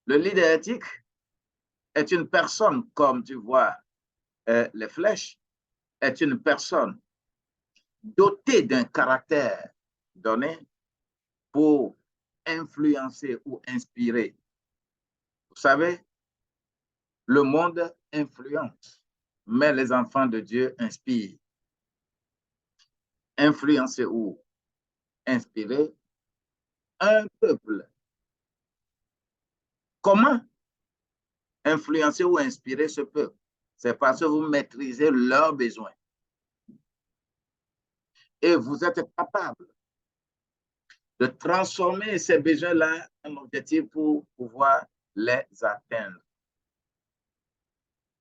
Le leader éthique est une personne, comme tu vois les flèches, est une personne dotée d'un caractère donné pour influencer ou inspirer. Vous savez, le monde influence, mais les enfants de Dieu inspirent. Influencer ou inspirer un peuple. Comment influencer ou inspirer ce peuple? C'est parce que vous maîtrisez leurs besoins. Et vous êtes capable de transformer ces besoins-là en objectifs pour pouvoir les atteindre.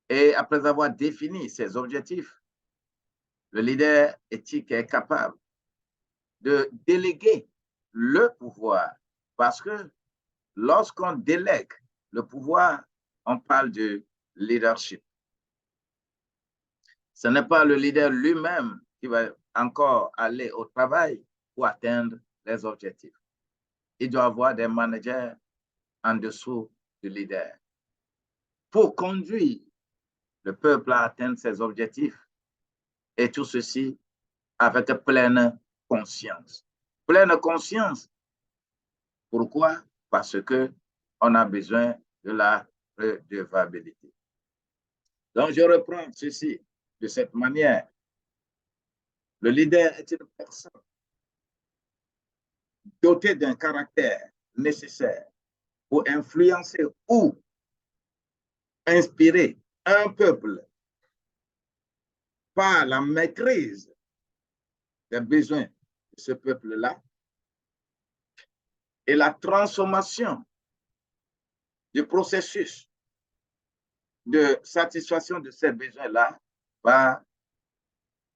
Et après avoir défini ces objectifs, le leader éthique est capable de déléguer le pouvoir. Parce que lorsqu'on délègue le pouvoir, on parle de leadership. Ce n'est pas le leader lui-même qui va encore aller au travail pour atteindre les objectifs. Il doit avoir des managers en dessous du leader pour conduire le peuple à atteindre ses objectifs. Et tout ceci avec pleine conscience. Pleine conscience. Pourquoi? Parce qu'on a besoin de la redevabilité. Donc, je reprends ceci de cette manière. Le leader est une personne dotée d'un caractère nécessaire pour influencer ou inspirer un peuple par la maîtrise des besoins de ce peuple-là et la transformation du processus de satisfaction de ces besoins-là par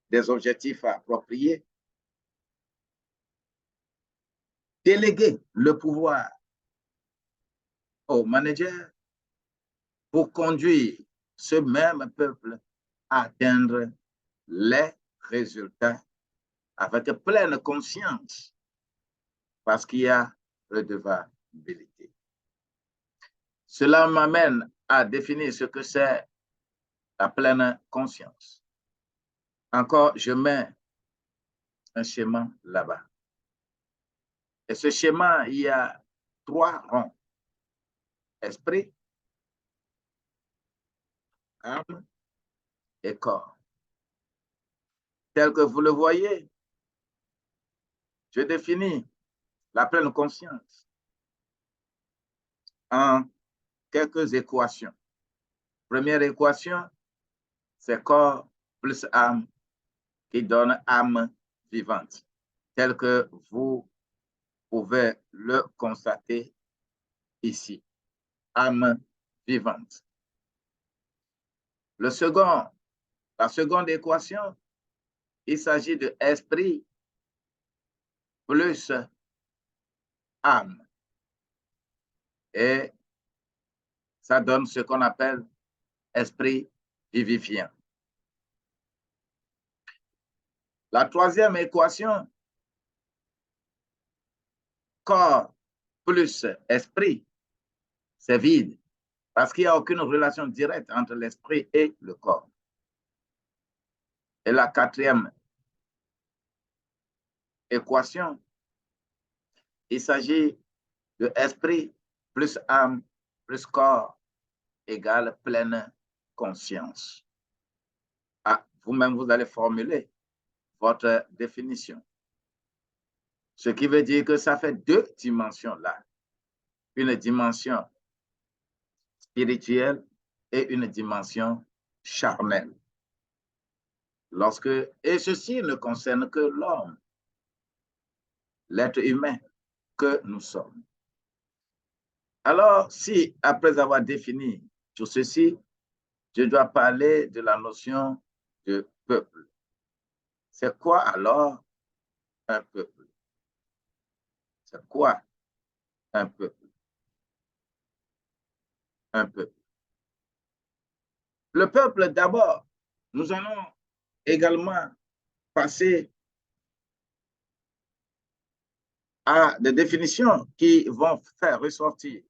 des objectifs appropriés. Déléguer le pouvoir au manager pour conduire ce même peuple à atteindre les résultats avec pleine conscience parce qu'il y a redevabilité. Cela m'amène à définir ce que c'est la pleine conscience. Encore, je mets un schéma là-bas. Et ce schéma, il y a 3 ronds. Esprit, âme et corps. Tel que vous le voyez, je définis la pleine conscience en quelques équations. Première équation, c'est corps plus âme qui donne âme vivante, tel que vous pouvez le constater ici. Âme vivante. La seconde équation, il s'agit de esprit plus âme. Et ça donne ce qu'on appelle esprit vivifiant. La troisième équation, corps plus esprit, c'est vide, parce qu'il n'y a aucune relation directe entre l'esprit et le corps. Et la quatrième équation, il s'agit de esprit plus âme plus corps égale pleine conscience. Ah, vous-même, vous allez formuler votre définition. Ce qui veut dire que ça fait 2 dimensions là. Une dimension spirituelle et une dimension charnelle. Et ceci ne concerne que l'homme, l'être humain que nous sommes. Alors, si après avoir défini tout ceci, je dois parler de la notion de peuple. C'est quoi alors un peuple? C'est quoi un peuple? Un peuple. Le peuple, d'abord, nous allons également passer à des définitions qui vont faire ressortir